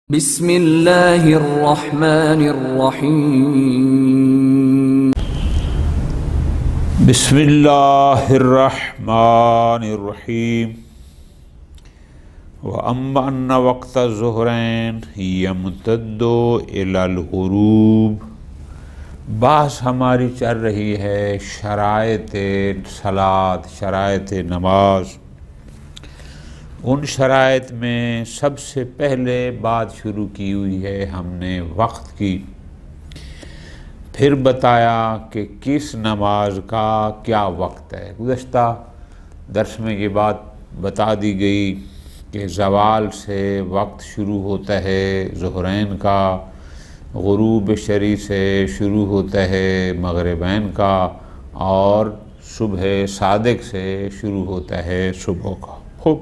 بسم اللہ الرحمن الرحیم بسم اللہ الرحمن الرحیم وَأَمَّا أَنَّ وَقْتَ الظُّهْرَيْنِ يَمْتَدُّ إِلَى الْغُرُوبِ بحث ہماری چل رہی ہے شرائط صلاۃ، شرائط نماز۔ ان شرائط میں سب سے پہلے بات شروع کی ہوئی ہے ہم نے وقت کی، پھر بتایا کہ کس نماز کا کیا وقت ہے۔ گزشتہ درس میں یہ بات بتا دی گئی کہ زوال سے وقت شروع ہوتا ہے ظہرین کا، غروب شرعی سے شروع ہوتا ہے مغربین کا، اور صبح صادق سے شروع ہوتا ہے صبح کا۔ خوب،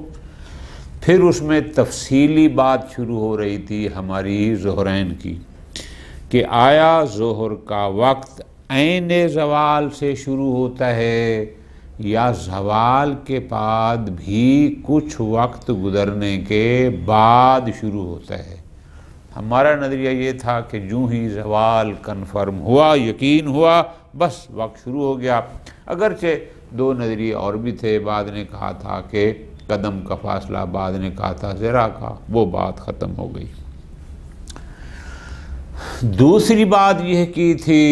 پھر اس میں تفصیلی بات شروع ہو رہی تھی ہماری ظہرین کی کہ آیا ظہر کا وقت عین زوال سے شروع ہوتا ہے یا زوال کے بعد بھی کچھ وقت گزرنے کے بعد شروع ہوتا ہے۔ ہمارا نظریہ یہ تھا کہ جو ہی زوال کنفرم ہوا، یقین ہوا، بس وقت شروع ہو گیا۔ اگرچہ دو نظریے اور بھی تھے، بعد نے کہا تھا کہ قدم کا فاصلہ، بعد نے کہا تھا ذرا کا، وہ بات ختم ہو گئی۔ دوسری بات یہ کی تھی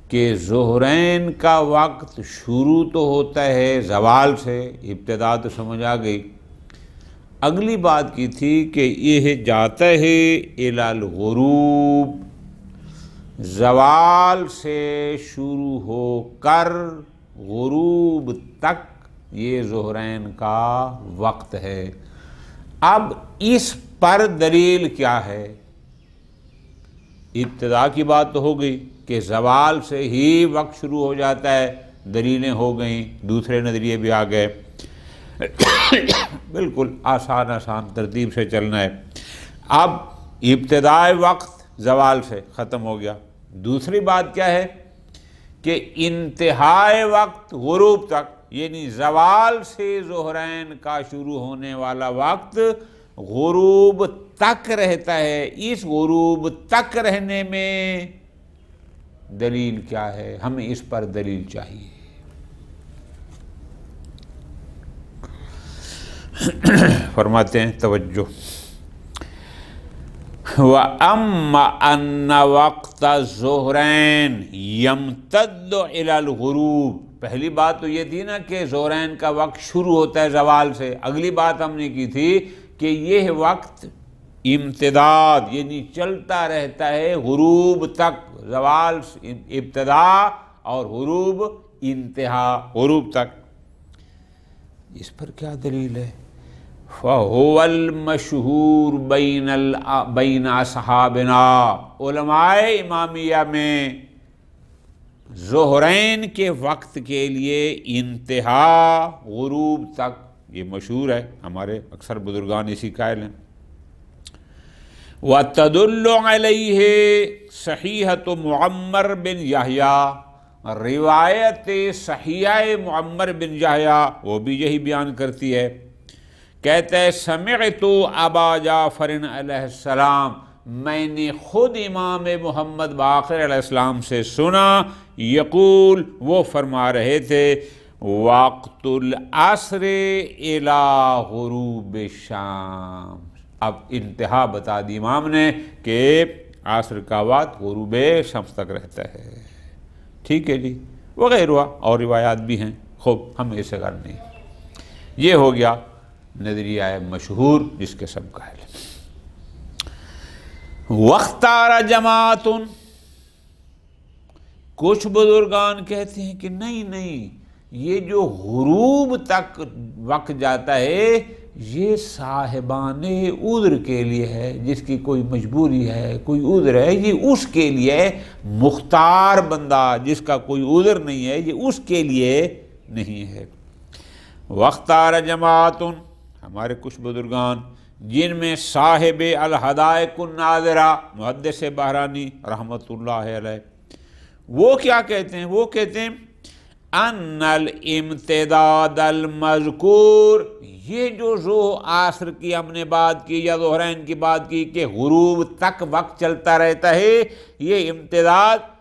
کہ ظہرین کا وقت شروع تو ہوتا ہے زوال سے، ابتدا تو سمجھ آ گئی۔ اگلی بات کی تھی کہ یہ جاتا ہے الی الغروب، زوال سے شروع ہو کر غروب تک یہ ظہرین کا وقت ہے۔ اب اس پر دلیل کیا ہے؟ ابتدا کی بات تو ہو گئی کہ زوال سے ہی وقت شروع ہو جاتا ہے، دلیلیں ہو گئیں، دوسرے نظریے بھی آ گئے۔ بالکل آسان ترتیب سے چلنا ہے۔ اب ابتدائی وقت زوال سے ختم ہو گیا۔ دوسری بات کیا ہے کہ انتہائی وقت غروب تک، یعنی زوال سے ظہرین کا شروع ہونے والا وقت غروب تک رہتا ہے۔ اس غروب تک رہنے میں دلیل کیا ہے؟ ہمیں اس پر دلیل چاہیے۔ فرماتے ہیں توجہ، وَأَمَّا أَنَّ وَقْتَ الظُّهْرَيْنِ يَمْتَدُّ إِلَى الْغُرُوبِ، پہلی بات تو یہ تھی نا کہ ظہرین کا وقت شروع ہوتا ہے زوال سے۔ اگلی بات ہم نے کی تھی کہ یہ وقت امتداد، یعنی چلتا رہتا ہے غروب تک، زوال ابتدا اور غروب انتہا، غروب تک۔ اس پر کیا دلیل ہے؟ فَهُوَ الْمَشْهُورُ بَيْنَ أَصْحَابِنَا، علماء امامیہ میں ظہرین کے وقت کے لیے انتہا غروب تک، یہ مشہور ہے، ہمارے اکثر بزرگان اسی قائل ہیں۔ وَتَدُلُّ عَلَيْهِ صحیحۃ معمر بن یحییٰ، روایت صحیحہ معمر بن یحییٰ وہ بھی یہی بیان کرتی ہے۔ کہتا ہے سمعت ابا جعفر علیہ السلام، میں نے خود امام محمد باقر علیہ السلام سے سنا، یقول، وہ فرما رہے تھے، وقت العصر الی غروب الشام۔ اب انتہا بتا دی امام نے کہ عصر کا وقت غروب شمس تک رہتا ہے۔ ٹھیک ہے جی، وغیرہ اور روایات بھی ہیں، خوب ہم اسے غور نہیں۔ یہ ہو گیا نظریہ مشہور جس کے سب قائل ہیں۔ واختار جماعت، کچھ بزرگان کہتے ہیں کہ نہیں، یہ جو غروب تک وقت جاتا ہے یہ صاحبان عذر کے لیے ہے، جس کی کوئی مجبوری ہے، کوئی عذر ہے، یہ اس کے لیے مختار بندہ جس کا کوئی عذر نہیں ہے، یہ اس کے لیے نہیں ہے۔ واختار جماعت، ہمارے کچھ بزرگان جن میں صاحب الحدائق الناظرہ محدث بحرانی رحمۃ اللہ علیہ، وہ کیا کہتے ہیں؟ وہ کہتے ہیں ان الامتداد المذکور، یہ جو ظہر عصر کی ہم نے بات کی یا ظہرین کی بات کی کہ غروب تک وقت چلتا رہتا ہے، یہ امتداد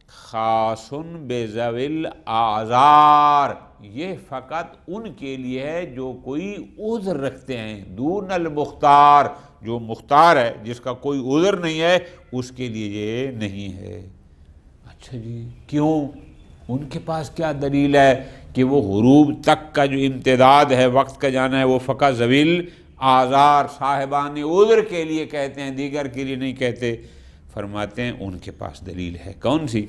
خاص بذوی الاعذار، یہ فقط ان کے لیے ہے جو کوئی عذر رکھتے ہیں، دون المختار، جو مختار ہے جس کا کوئی عذر نہیں ہے اس کے لیے یہ نہیں ہے۔ اچھا جی کیوں؟ ان کے پاس کیا دلیل ہے کہ وہ غروب تک کا جو امتداد ہے وقت کا جانا ہے وہ فقط ذوی الاعذار صاحبان عذر کے لیے کہتے ہیں، دیگر کے لیے نہیں کہتے؟ فرماتے ہیں ان کے پاس دلیل ہے، کون سی؟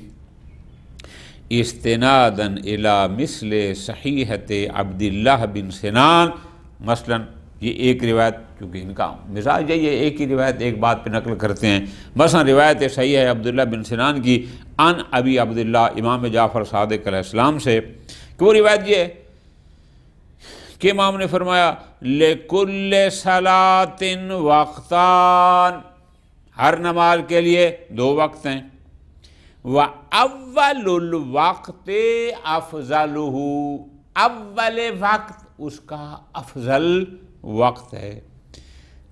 استنادا الی مثل صحیحۃ عبداللہ بن سنان، مثلا یہ ایک روایت، کیونکہ ان کا مزاج ہے یہ ایک ہی روایت ایک بات پہ نقل کرتے ہیں، مثلا روایت صحیح ہے عبداللہ بن سنان کی عن ابی عبداللہ امام جعفر صادق علیہ السلام سے، کہ وہ روایت یہ ہے کہ امام نے فرمایا لِكُلِّ صَلَاةٍ وَقْتَانِ، ہر نماز کے لیے دو وقت ہیں، وَأَوَّلُ الْوَقْتِ أَفْضَلُهُ، اول وقت اس کا افضل وقت ہے،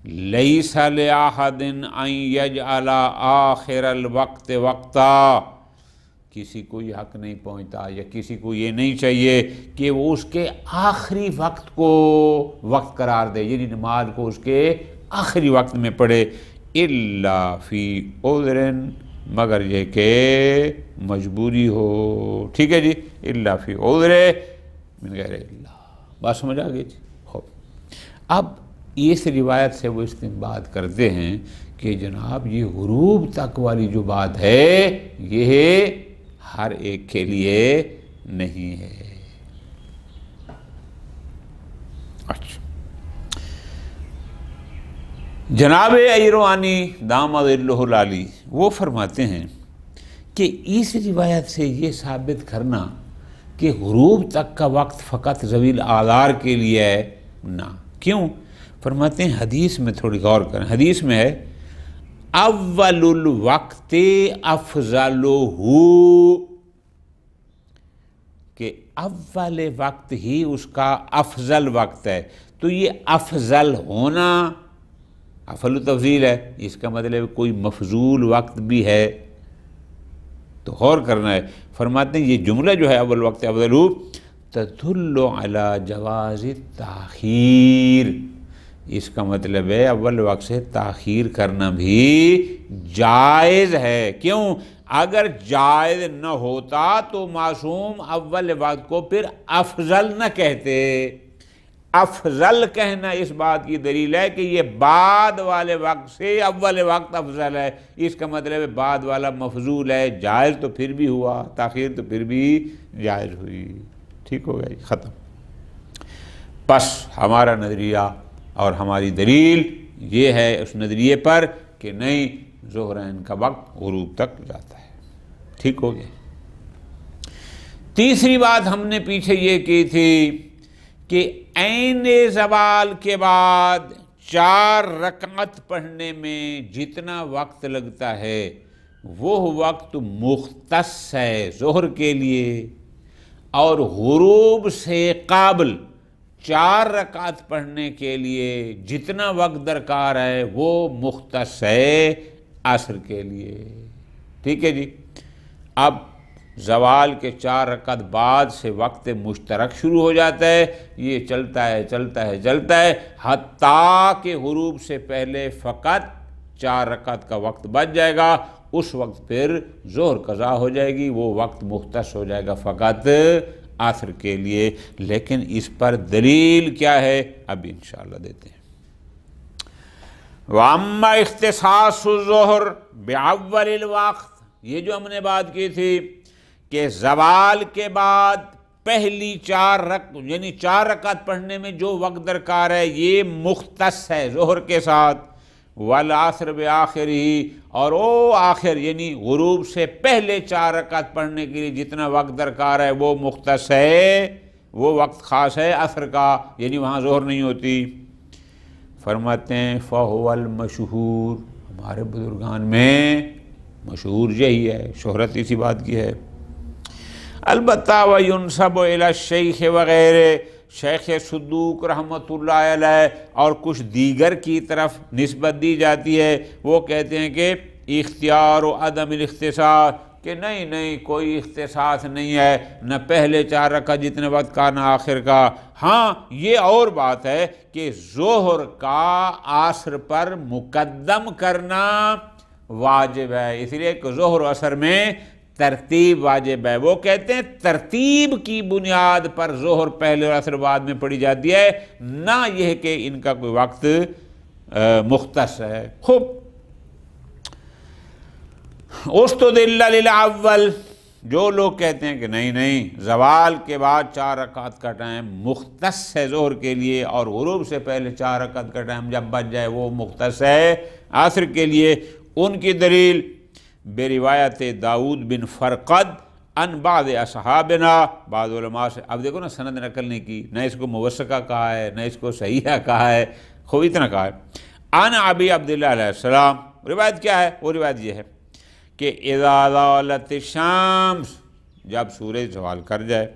لَيْسَ لِأَحَدٍ أَن يَجْعَلَ آخِرَ الْوَقْتِ وَقْتًا، کسی کو یہ حق نہیں پہنچتا یا کسی کو یہ نہیں چاہیے کہ وہ اس کے آخری وقت کو وقت قرار دے، یعنی نماز کو اس کے آخری وقت میں پڑھے، الا فی عذر، مگر یہ کہ مجبوری ہو، ٹھیک ہے جی، الا فی عذر من غیر اللہ، بات سمجھ آ گئی جی۔ اب اس روایت سے وہ استنباط کرتے ہیں کہ جناب یہ غروب تک والی جو بات ہے یہ ہر ایک کے لیے نہیں ہے۔ اچھا، جناب ایروانی دامت ظلہ العالی وہ فرماتے ہیں کہ اس روایت سے یہ ثابت کرنا کہ غروب تک کا وقت فقط ذوی الاعذار کے لیے ہے، نہ، کیوں؟ فرماتے ہیں حدیث میں تھوڑی غور کریں، حدیث میں ہے اول الوقت افضلہ، کہ اول وقت ہی اس کا افضل وقت ہے، تو یہ افضل ہونا افضل تفضیل ہے، اس کا مطلب کوئی مفضول وقت بھی ہے، تو غور کرنا ہے۔ فرماتے ہیں یہ جملہ جو ہے اول وقت افضل تدل علی جواز التاخیر، اس کا مطلب ہے اول وقت سے تاخیر کرنا بھی جائز ہے، کیوں؟ اگر جائز نہ ہوتا تو معصوم اول وقت کو پھر افضل نہ کہتے، افضل کہنا اس بات کی دلیل ہے کہ یہ بعد والے وقت سے اول وقت افضل ہے، اس کا مطلب ہے بعد والا مفضول ہے، جائز تو پھر بھی ہوا، تاخیر تو پھر بھی جائز ہوئی، ٹھیک ہو گیا جی، ختم۔ پس ہمارا نظریہ اور ہماری دلیل یہ ہے اس نظریے پر کہ نہیں، ظہرین کا وقت غروب تک جاتا ہے، ٹھیک ہو گیا۔ تیسری بات ہم نے پیچھے یہ کی تھی کہ عین زوال کے بعد 4 رکعت پڑھنے میں جتنا وقت لگتا ہے وہ وقت مختص ہے ظہر کے لیے، اور غروب سے قابل 4 رکعت پڑھنے کے لیے جتنا وقت درکار ہے وہ مختص ہے عصر کے لیے، ٹھیک ہے جی۔ اب زوال کے 4 رکعت بعد سے وقت مشترک شروع ہو جاتا ہے، یہ چلتا ہے چلتا ہے چلتا ہے حتیٰ کہ غروب سے پہلے فقط 4 رکعت کا وقت بچ جائے گا، اس وقت پھر ظہر قضا ہو جائے گی، وہ وقت مختص ہو جائے گا فقط عصر کے لیے۔ لیکن اس پر دلیل کیا ہے اب انشاءاللہ دیتے ہیں۔ وَأَمَّا اختصاص الظہر بِأَوَّلِ الْوَقْتِ، یہ جو ہم نے بات کی تھی کہ زوال کے بعد پہلی 4 رکعت پڑھنے میں جو وقت درکار ہے یہ مختص ہے ظہر کے ساتھ، والعصر بآخرہ، اور آخر یعنی غروب سے پہلے 4 رکعت پڑھنے کے لیے جتنا وقت درکار ہے وہ مختص ہے، وہ وقت خاص ہے عصر کا، یعنی وہاں ظہر نہیں ہوتی۔ فرماتے ہیں فَهُوَ الْمَشْهُورُ، ہمارے بزرگان میں مشہور یہی ہے، شہرت اسی بات کی ہے، البتہ وینسب الی الشیخ وغیرہ، شیخ صدوق رحمۃ اللہ علیہ اور کچھ دیگر کی طرف نسبت دی جاتی ہے، وہ کہتے ہیں کہ اختیار و عدم الاختصاص، کہ نہیں کوئی اختصاص نہیں ہے، نہ پہلے 4 رکعت جتنے وقت کا نہ آخر کا۔ ہاں یہ اور بات ہے کہ ظہر کا عصر پر مقدم کرنا واجب ہے، اس لیے کہ ظہر و عصر میں ترتیب واجب ہے۔ وہ کہتے ہیں ترتیب کی بنیاد پر ظہر پہلے اور عصر بعد میں پڑھی جاتی ہے، نہ یہ کہ ان کا کوئی وقت مختص ہے۔ خوب، استدل للاول، جو لوگ کہتے ہیں کہ نہیں زوال کے بعد 4 رکعت کا ٹائم مختص ہے ظہر کے لیے، اور غروب سے پہلے 4 رکعت کا ٹائم جب بچ جائے وہ مختص ہے عصر کے لیے، ان کی دلیل بے روایت داؤد بن فرقد ان بعض اصحابنا، بعض علماء سے۔ اب دیکھو نا، سند نقل نہیں کی، نہ اس کو موثقہ کہا ہے نہ اس کو صحیحہ کہا ہے، خوب اتنا کہا ہے ان ابی عبداللہ علیہ السلام۔ روایت کیا ہے؟ وہ روایت یہ ہے کہ اذا زالت الشمس، جب سورج زوال کر جائے،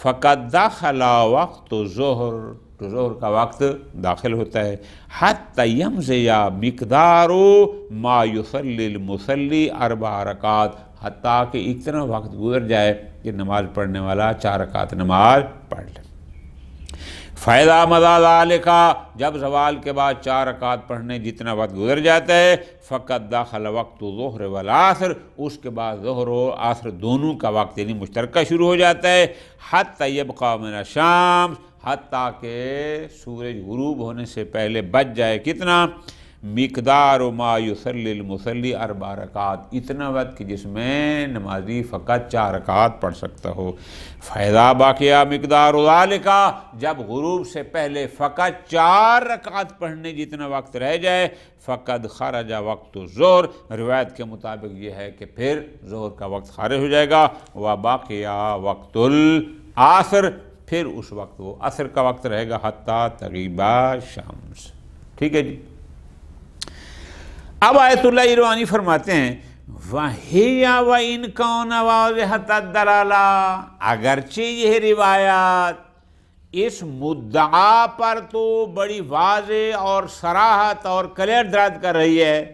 فقد دخل وقت ظہر، تو ظہر کا وقت داخل ہوتا ہے، حتی یمضی مقدار ما یصلی المصلی 4 رکعات، حتیٰ کہ اتنا وقت گزر جائے کہ نماز پڑھنے والا 4 رکعت نماز پڑھ لے۔ فَإِذَا مَضَىٰ ذَلِكَ، جب زوال کے بعد 4 رکعت پڑھنے جتنا وقت گزر جاتا ہے، فَقَدْ دَخَلَ وَقْتُ الظُّهْرِ وَالْعَصْرِ، اس کے بعد ظہر و عصر دونوں کا وقت یعنی مشترکہ شروع ہو جاتا ہے، حَتَّى يَبْقَى مِنَ الشَّمْسِ، حتیٰ کہ سورج غروب ہونے سے پہلے بچ جائے کتنا؟ مقدار ما یصلی المصلی 4 رکعات، اتنا وقت کہ جس میں نمازی فقط 4 رکعات پڑھ سکتا ہو۔ فَإِذَا بَقِيَ مِقْدَارُ ذَلِكَ، جب غروب سے پہلے فقط 4 رکعات پڑھنے جتنا وقت رہ جائے، فَقَدْ خَرَجَ وَقْتُ الظُّهْرِ، روایت کے مطابق یہ ہے کہ پھر ظہر کا وقت خارج ہو جائے گا۔ وَبَقِيَ وَقْتُ الْعَصْرِ، پھر اس وقت وہ عصر کا وقت رہے گا، حتیٰ تغیب الشمس۔ ٹھیک ہے جی۔ اب آیت اللہ ایروانی فرماتے ہیں وَهِيَ وَإِنْ كَانَ وَاضِحَةَ الدَّلَالَةِ، اگرچہ یہ روایات اس مدعا پر تو بڑی واضح اور صراحت اور کلیئر دلالت کر رہی ہے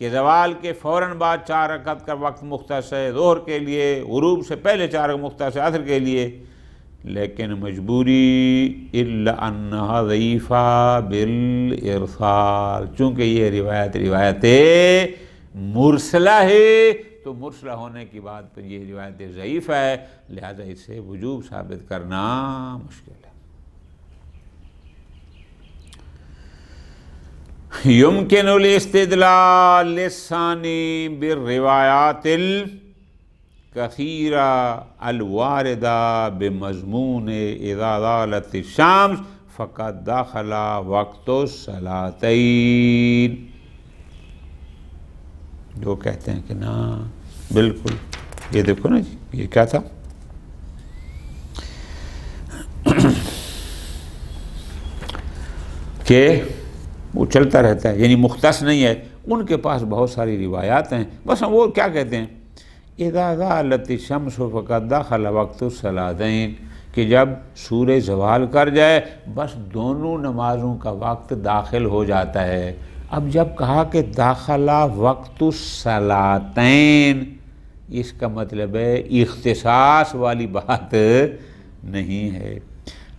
کہ زوال کے فوراً بعد 4 رکعت کا وقت مختص ہے ظہر کے لیے، غروب سے پہلے 4 مختص ہے عصر کے لیے، لیکن مجبوری الا انہا ضعیفہ بالارسال، چونکہ یہ روایت مرسلہ ہے، تو مرسلہ ہونے کی بات پر یہ روایت ضعیف ہے، لہذا اسے وجوب ثابت کرنا مشکل ہے۔ یمکن الاستدلال للثانی بالروایات کثیرہ الواردہ بمضمون اذا زالت الشمس فقد دخل وقت الصلاتین، جو کہتے ہیں کہ نا بالکل، یہ دیکھو نا جی، یہ کیا تھا؟ کہ وہ چلتا رہتا ہے، یعنی مختص نہیں ہے، ان کے پاس بہت ساری روایات ہیں، بس وہ کیا کہتے ہیں اذا زالت الشمس فقد دخل وقت الصلاتین، کہ جب سورج زوال کر جائے بس دونوں نمازوں کا وقت داخل ہو جاتا ہے۔ اب جب کہا کہ داخلہ وقت الصلاتین، اس کا مطلب ہے اختصاص والی بات نہیں ہے۔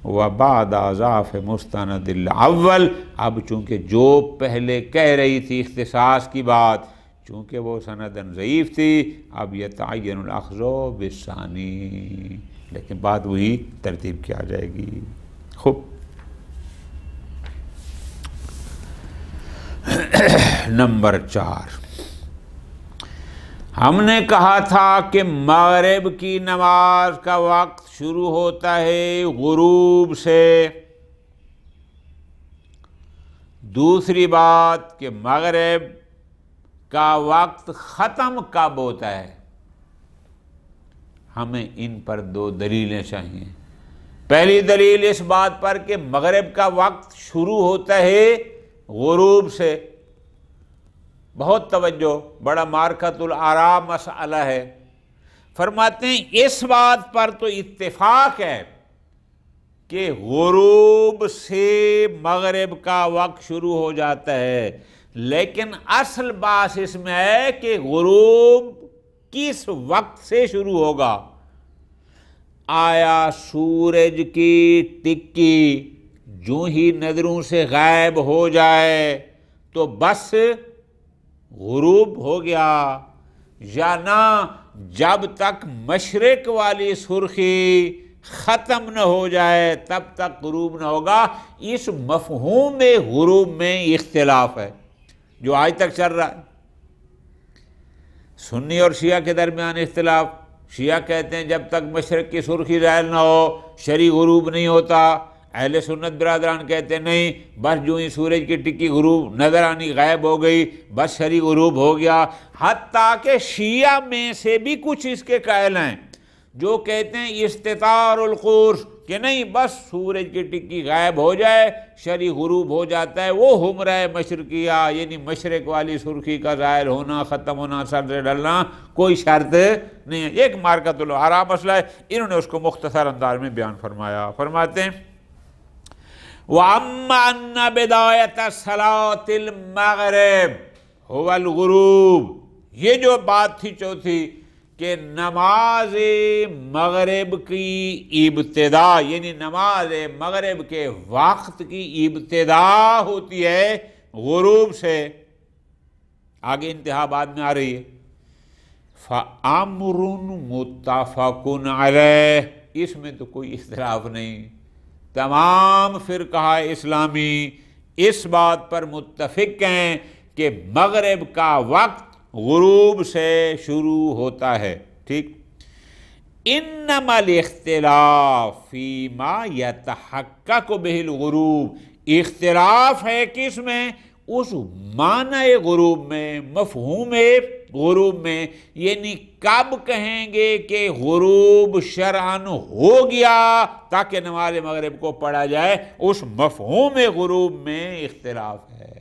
وَبَعْدَ ضَعْفِ مُسْتَنَدِ الْأَوَّلِ، اب چونکہ جو پہلے کہہ رہی تھی اختصاص کی بات، چونکہ وہ سنداً ضعیف تھی، اب یتعین الاخذ بالثانی، لیکن بات وہی ترتیب کی آ جائے گی۔ خوب، نمبر 4، ہم نے کہا تھا کہ مغرب کی نماز کا وقت شروع ہوتا ہے غروب سے۔ دوسری بات کہ مغرب کا وقت ختم کب ہوتا ہے، ہمیں ان پر 2 دلیلیں چاہیے۔ پہلی دلیل اس بات پر کہ مغرب کا وقت شروع ہوتا ہے غروب سے، بہت توجہ، بڑا مارکۃ الآراء مسئلہ ہے۔ فرماتے ہیں اس بات پر تو اتفاق ہے کہ غروب سے مغرب کا وقت شروع ہو جاتا ہے، لیکن اصل بات اس میں ہے کہ غروب کس وقت سے شروع ہوگا۔ آیا سورج کی ٹکی جو ہی نظروں سے غائب ہو جائے تو بس غروب ہو گیا، یا نہ جب تک مشرق والی سرخی ختم نہ ہو جائے تب تک غروب نہ ہوگا؟ اس مفہوم میں غروب میں اختلاف ہے جو آج تک چل رہا ہے۔ سنی اور شیعہ کے درمیان اختلاف، شیعہ کہتے ہیں جب تک مشرق کی سرخی ظاہر نہ ہو شرعی غروب نہیں ہوتا، اہل سنت برادران کہتے ہیں نہیں، بس جو ہی سورج کی ٹکی غروب نظر آنی غائب ہو گئی بس شرعی غروب ہو گیا۔ حتیٰ کہ شیعہ میں سے بھی کچھ اس کے قائل ہیں جو کہتے ہیں استتار القرص، کہ نہیں بس سورج کی ٹکی غائب ہو جائے شرعی غروب ہو جاتا ہے، وہ حمرہ مشرقیہ یعنی مشرق والی سرخی کا ظاہر ہونا ختم ہونا سر سے ڈلنا کوئی شرط نہیں ہے۔ ایک مارکۃ الآراء مسئلہ ہے، انہوں نے اس کو مختصر انداز میں بیان فرمایا۔ فرماتے ہیں وَأَمَّا أَنَّ بِدَایَةَ صَلَاةِ الْمَغْرِبِ هُوَ الْغُرُوبُ، یہ جو بات تھی چوتھی کہ نماز مغرب کی ابتدا یعنی نماز مغرب کے وقت کی ابتدا ہوتی ہے غروب سے، آگے انتہا بعد میں آ رہی ہے۔ فَأَمْرٌ مُتَّفَقٌ عَلَيْهِ، اس میں تو کوئی اختلاف نہیں، تمام فرقہ اسلامی اس بات پر متفق ہیں کہ مغرب کا وقت غروب سے شروع ہوتا ہے، ٹھیک۔ انما الاختلاف فیما یتحقق بہ الغروب، اختلاف ہے کس میں؟ اس معنی غروب میں، مفہوم غروب میں، یعنی کب کہیں گے کہ غروب شرعاً ہو گیا تاکہ نماز مغرب کو پڑھا جائے، اس مفہوم غروب میں اختلاف ہے۔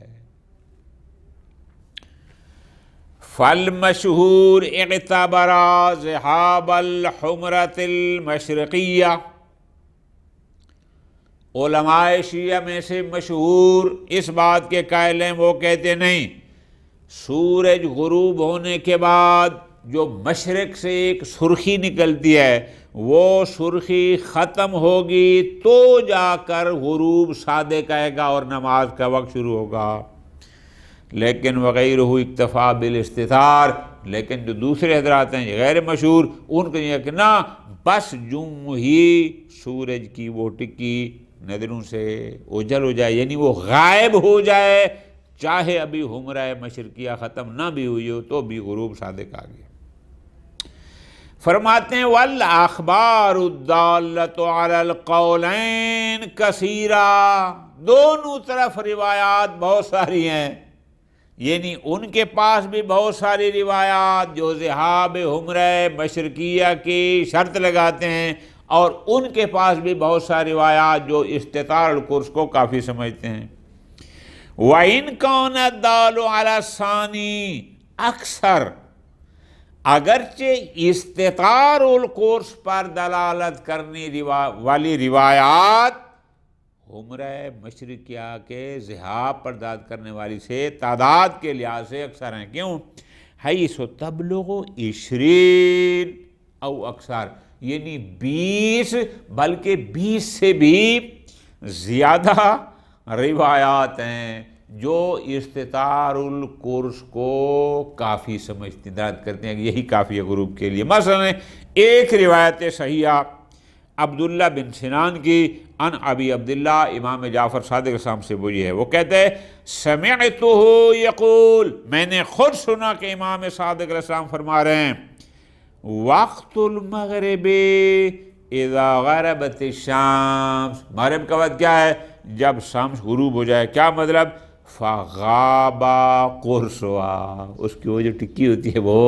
فالمشہور اعتبر ذہاب الحمرۃ المشرقیہ، علماء شیعہ میں سے مشہور اس بات کے قائل ہیں، وہ کہتے نہیں، سورج غروب ہونے کے بعد جو مشرق سے ایک سرخی نکلتی ہے وہ سرخی ختم ہوگی تو جا کر غروب صادق آئے گا اور نماز کا وقت شروع ہوگا۔ لیکن وغیرہ اکتفا بالاستتار، لیکن جو دوسرے حضرات ہیں غیر مشہور ان کو یہ کہ نہ بس جو ہی سورج کی وہ ٹکی نظروں سے اوجھل ہو جائے یعنی وہ غائب ہو جائے، چاہے ابھی حمرہ مشرقیہ ختم نہ بھی ہوئی ہو تو بھی غروب صادق آ گیا۔ فرماتے ہیں والأخبار الدالۃ علی القولین کثیرہ، دونوں طرف روایات بہت ساری ہیں، یعنی ان کے پاس بھی بہت ساری روایات جو ذہاب حمرہ مشرقیہ کی شرط لگاتے ہیں، اور ان کے پاس بھی بہت ساری روایات جو استطار القرص کو کافی سمجھتے ہیں۔ وَإِنْ كَانَ الدَّالُ عَلَى الثَّانِي اکثر، اگرچہ استطار القرص پر دلالت کرنے والی روایات حمرہ مشرقیہ کے ذہاب پر داد کرنے والی سے تعداد کے لحاظ سے اکثر ہیں، کیوں؟ حیث تبلغ 20 او اکثر، یعنی 20 بلکہ 20 سے بھی زیادہ روایات ہیں جو استطار القرص کو کافی سمجھتی داد کرتے ہیں کہ یہی کافی ہے غروب کے لیے۔ مثلا ایک روایت صحیحہ عبداللہ بن سنان کی ان ابی عبداللہ امام جعفر صادق علیہ السلام سے وہ یہ ہے، وہ کہتے ہیں سمعتہ یقول، میں نے خود سنا کہ امام صادق علیہ السلام فرما رہے ہیں وقت المغرب اذا غربت الشمس، مغرب کا وقت کیا ہے؟ جب شمس غروب ہو جائے، کیا مطلب؟ فغاب قرصها، اس کی وہ جو ٹکی ہوتی ہے وہ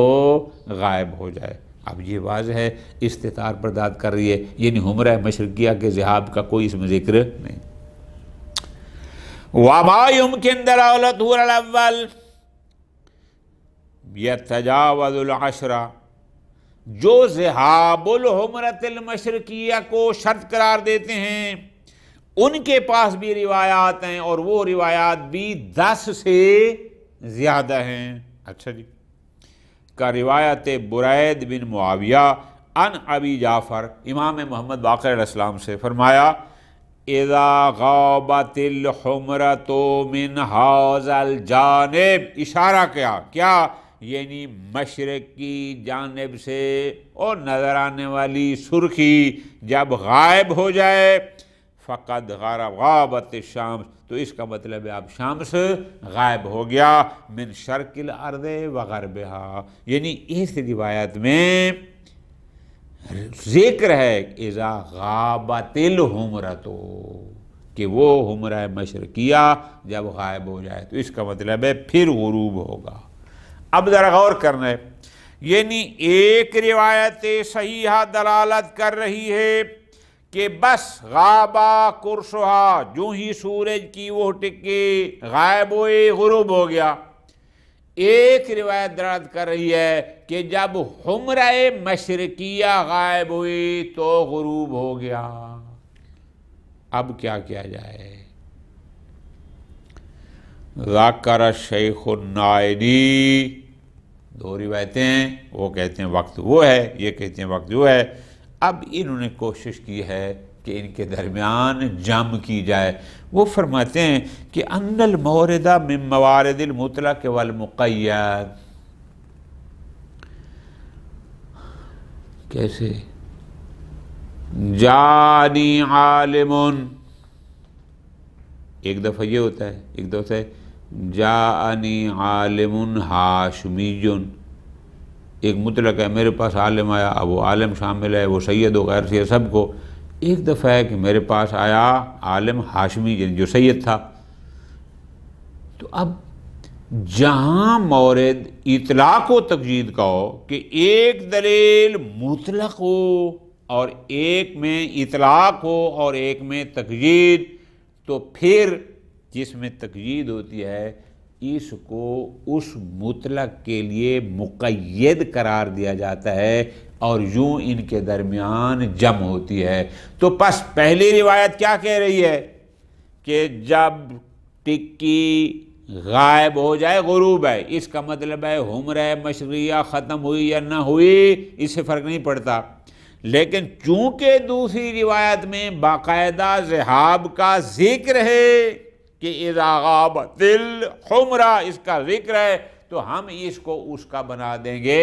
غائب ہو جائے۔ اب یہ واضح ہے استطار پر داد کر رہی ہے، یعنی حمرہ مشرقیہ کے ذہاب کا کوئی اس میں ذکر نہیں۔ وما يمكن دلالته على الاول يتجاوز العشرة، جو ذہاب الحمرۃ المشرقیہ کو شرط قرار دیتے ہیں ان کے پاس بھی روایات ہیں، اور وہ روایات بھی 10 سے زیادہ ہیں۔ اچھا جی، کا روایت برید بن معاویہ عن ابی جعفر، امام محمد باقر علیہ السلام سے فرمایا اذا غابت الحمرۃ من ھذا الجانب، اشارہ کیا یعنی مشرق کی جانب سے اور نظر آنے والی سرخی جب غائب ہو جائے، فقد غابت الشمس، تو اس کا مطلب ہے اب شمس غائب ہو گیا، من شرق الارض وغربها، یعنی اس روایت میں ذکر ہے اذا غابت الحمرۃ، کہ وہ حمرہ مشرقیہ جب غائب ہو جائے، تو اس کا مطلب ہے پھر غروب ہوگا۔ اب ذرا غور کرنا ہے، یعنی ایک روایت صحیحہ دلالت کر رہی ہے کہ بس غابہ قرصھا، جو ہی سورج کی وہ ٹکی غائب ہوئی غروب ہو گیا۔ ایک روایت دلالت کر رہی ہے کہ جب حمرہ مشرقیہ غائب ہوئی تو غروب ہو گیا۔ اب کیا کیا جائے؟ ذکر الشیخ النائینی، دو روایتیں ہیں، وہ کہتے ہیں وقت وہ ہے، یہ کہتے ہیں وقت وہ ہے۔ اب انہوں نے کوشش کی ہے کہ ان کے درمیان جمع کی جائے۔ وہ فرماتے ہیں کہ ان المورد من موارد المطلق والمقید، کیسے؟ جانی عالم، ایک دفعہ یہ ہوتا ہے، ایک دفعہ ہے جانی عالم ہاشمی، ایک مطلق ہے میرے پاس عالم آیا، اب وہ عالم شامل ہے، وہ سید و غیر سید سب کو۔ ایک دفعہ ہے کہ میرے پاس آیا عالم ہاشمی جو سید تھا۔ تو اب جہاں مورد اطلاق و تقیید کا ہو کہ ایک دلیل مطلق ہو اور ایک میں اطلاق ہو اور ایک میں تقیید، تو پھر جس میں تقیید ہوتی ہے اس کو اس مطلق کے لیے مقید قرار دیا جاتا ہے، اور یوں ان کے درمیان جمع ہوتی ہے۔ تو پس پہلی روایت کیا کہہ رہی ہے کہ جب ٹکی غائب ہو جائے غروب ہے، اس کا مطلب ہے حمرہ مشرقیہ ختم ہوئی یا نہ ہوئی اس سے فرق نہیں پڑتا۔ لیکن چونکہ دوسری روایت میں باقاعدہ ذہاب کا ذکر ہے کہ اذا غابت الحمرہ، اس کا ذکر ہے، تو ہم اس کو اس کا بنا دیں گے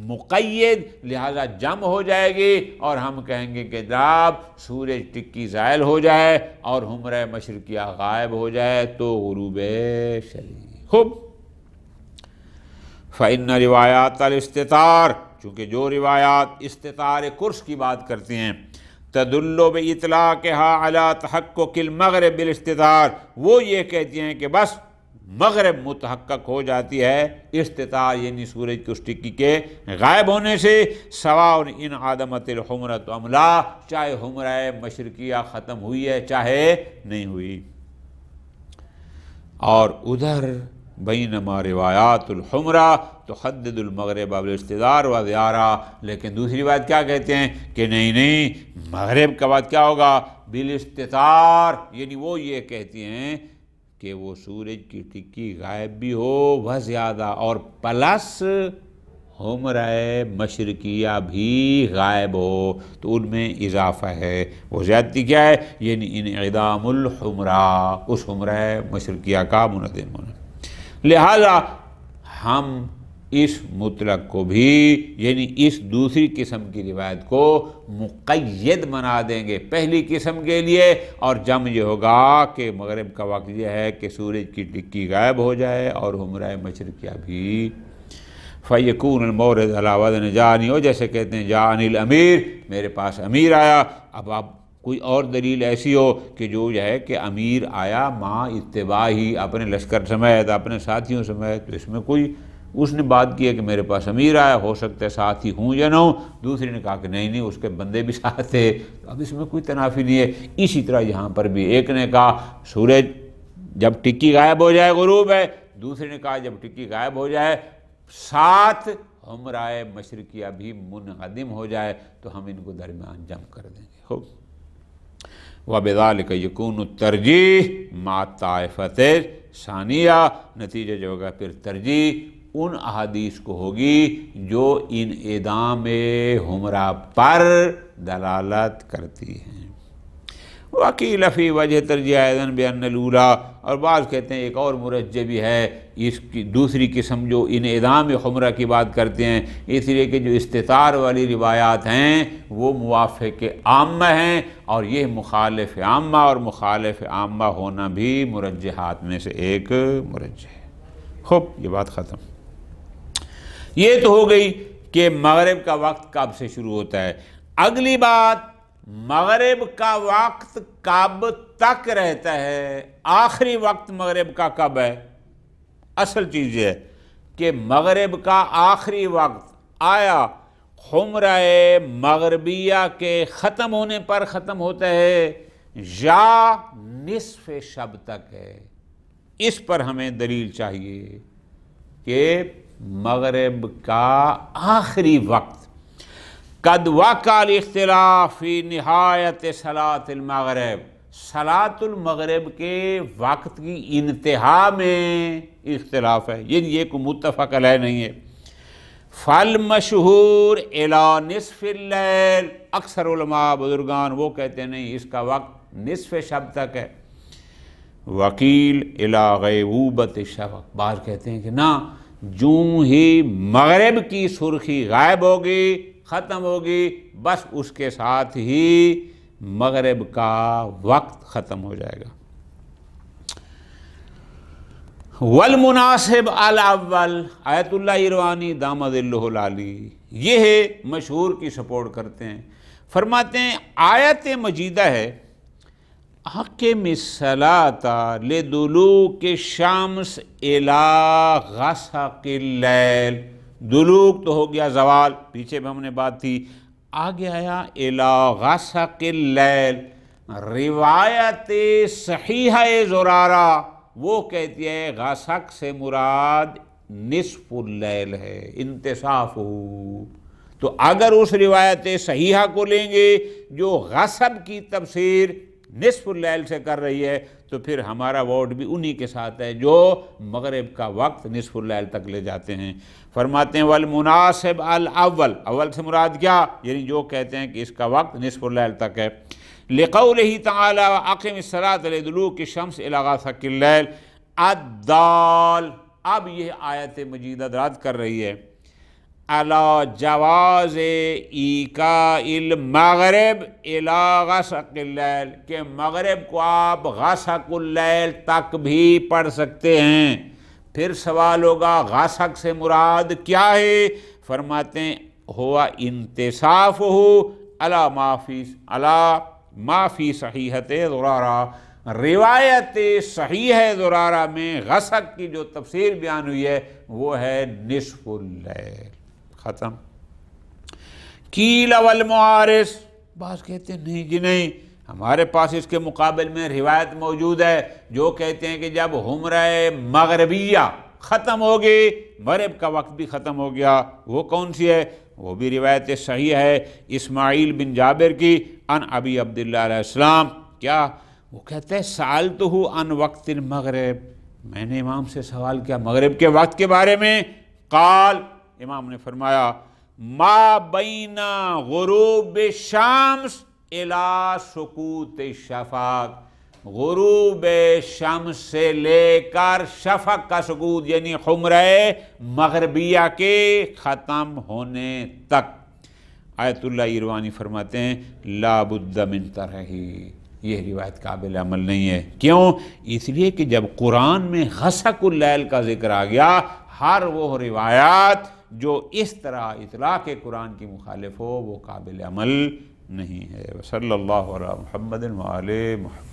مقید، لہذا جمع ہو جائے گی، اور ہم کہیں گے کہ جب سورج ٹکی زائل ہو جائے اور حمرہ مشرقیہ غائب ہو جائے تو غروب شرعی۔ خوب، فإن روایات الاستتار، چونکہ جو روایات استتار قرص کی بات کرتے ہیں، تدل باطلاقها علی تحقق المغرب بالاستتار، وہ یہ کہتی ہیں کہ بس مغرب متحقق ہو جاتی ہے استتار، یعنی سورج کی اس ٹکی کے غائب ہونے سے، سواء ان عدمت الحمرۃ ام لا، چاہے حمرہ مشرقیہ ختم ہوئی ہے چاہے نہیں ہوئی۔ اور ادھر بینما روایات الحمرہ تحدد المغرب بالاستتار و زیارہ، لیکن دوسری بات کیا کہتے ہیں کہ نہیں مغرب کا بات کیا ہوگا بالاستتار، یعنی وہ یہ کہتی ہیں کہ وہ سورج کی ٹکی غائب بھی ہو وہ زیادہ، اور پلس حمرہ مشرقیہ بھی غائب ہو، تو ان میں اضافہ ہے۔ وہ زیادتی کیا ہے؟ یعنی انعدام الحمرہ، اس حمرہ مشرقیہ کا منعدم ہونا۔ لہذا ہم اس مطلق کو بھی، یعنی اس دوسری قسم کی روایت کو مقید بنا دیں گے پہلی قسم کے لیے، اور جمع یہ ہوگا کہ مغرب کا وقت یہ ہے کہ سورج کی ٹکی غائب ہو جائے اور حمرہ مشرقیہ بھی۔ فیکون المورد علی وزن جانی، ہو جیسے کہتے ہیں جانی الامیر، میرے پاس امیر آیا۔ اب آپ کوئی اور دلیل ایسی ہو کہ جو یہ ہے کہ امیر آیا ماں اتباع ہی، اپنے لشکر سمیت اپنے ساتھیوں سمیت، تو اس میں کوئی اس نے بات کی ہے کہ میرے پاس امیر آیا، ہو سکتا ہے ساتھی ہوں یا نہ ہوں، دوسری نے کہا کہ نہیں اس کے بندے بھی ساتھ تھے، اب اس میں کوئی تنافی نہیں ہے۔ اسی طرح یہاں پر بھی ایک نے کہا سورج جب ٹکی غائب ہو جائے غروب ہے، دوسرے نے کہا جب ٹکی غائب ہو جائے ساتھ حمرائے مشرقیہ بھی منعدم ہو جائے تو ہم ان کو درمیان جمع کر دیں گے. خوب. وَبِذَلِكَ يَكُونُ التَّرْجِيحُ مَعَ الطَّائِفَةِ ثَانِيَةِ، نتیجہ جو ہوگا پھر ترجیح ان احادیث کو ہوگی جو ان اعدام حمرہ پر دلالت کرتی ہیں. وَقِيلَ فِي وَجْهِ تَرْجِيحِ أَيْضًا بِأَنَّ الْأُولَىٰ، اور بعض کہتے ہیں ایک اور مرجح بھی ہے اس کی دوسری قسم جو ان اعدام حمرہ کی بات کرتے ہیں، اس لیے کہ جو استتار والی روایات ہیں وہ موافق عامہ ہیں اور یہ مخالف عامہ، اور مخالف عامہ ہونا بھی مرجحات میں سے ایک مرجح ہے. خوب، یہ بات ختم. یہ تو ہو گئی کہ مغرب کا وقت کب سے شروع ہوتا ہے. اگلی بات، مغرب کا وقت کب تک رہتا ہے، آخری وقت مغرب کا کب ہے. اصل چیز یہ ہے کہ مغرب کا آخری وقت آیا حمرہ مغربیہ کے ختم ہونے پر ختم ہوتا ہے یا نصف شب تک ہے. اس پر ہمیں دلیل چاہیے کہ مغرب کا آخری وقت قد وقع الاختلاف فی نہایت صلاۃ المغرب، صلاۃ المغرب کے وقت کی انتہا میں اختلاف ہے، یہ کوئی متفق علیہ نہیں ہے. فالمشہور الی نصف اللیل، اکثر علماء بزرگان وہ کہتے ہیں نہیں، اس کا وقت نصف شب تک ہے. وکیل الی غیبوبۃ الشفق، بعض کہتے ہیں کہ نہ، جوں ہی مغرب کی سرخی غائب ہوگی، ختم ہوگی، بس اس کے ساتھ ہی مغرب کا وقت ختم ہو جائے گا. والمناسب الاول، آیت اللہ ایروانی دامد اللہ العالی یہ مشہور کی سپورٹ کرتے ہیں، فرماتے ہیں آیت مجیدہ ہے اقم الصلاۃ لدلوک الشمس الی غسق اللیل. دلوک تو ہو گیا زوال، پیچھے بھی ہم نے بات تھی. آگے آیا الی غسق اللیل. روایت صحیحہ زرارہ وہ کہتی ہے غسق سے مراد نصف اللیل ہے، انتصاف ہو. تو اگر اس روایت صحیحہ کو لیں گے جو غصب کی تفسیر نصف اللیل سے کر رہی ہے تو پھر ہمارا ووٹ بھی انہی کے ساتھ ہے جو مغرب کا وقت نصف اللیل تک لے جاتے ہیں. فرماتے ہیں والمناسب الاول، اول سے مراد کیا، یعنی جو کہتے ہیں کہ اس کا وقت نصف اللیل تک ہے. لقولہ تعالی اقم الصلاۃ لدلوک الشمس الی غسق اللیل الدال. اب یہ آیت مجیدہ دلالت کر رہی ہے علی جواز ایقاء المغرب الی غسق اللیل، کہ مغرب کو آپ غسق اللیل تک بھی پڑھ سکتے ہیں. پھر سوال ہوگا غسق سے مراد کیا ہے؟ فرماتے ہیں ہوا انتصاف ہو علی ما فی صحیحۃ زرارہ. روایت صحیح زرارہ میں غسق کی جو تفسیر بیان ہوئی ہے وہ ہے نصف اللیل. ختم. قیل والمعارض، بعض کہتے ہیں نہیں جی نہیں، ہمارے پاس اس کے مقابل میں روایت موجود ہے جو کہتے ہیں کہ جب حمرہ مغربیہ ختم ہوگی مغرب کا وقت بھی ختم ہو گیا. وہ کون سی ہے؟ وہ بھی روایت صحیح ہے اسماعیل بن جابر کی عن ابی عبداللہ علیہ السلام. کیا وہ کہتے ہیں سألتہ عن وقت المغرب، میں نے امام سے سوال کیا مغرب کے وقت کے بارے میں. قال، امام نے فرمایا ما بین غروب الشمس الی سقوط الشفق، غروب شمس سے لے کر شفق کا سقوط یعنی حمرہ مغربیہ کے ختم ہونے تک. آیت اللہ ایروانی فرماتے ہیں لا بد من طرحی، یہ روایت قابل عمل نہیں ہے. کیوں؟ اس لیے کہ جب قرآن میں غسق اللیل کا ذکر آ گیا، ہر وہ روایات جو اس طرح اطلاق قرآن کی مخالف ہو وہ قابل عمل نہیں ہے. صلی اللہ علی محمد و آل محمد.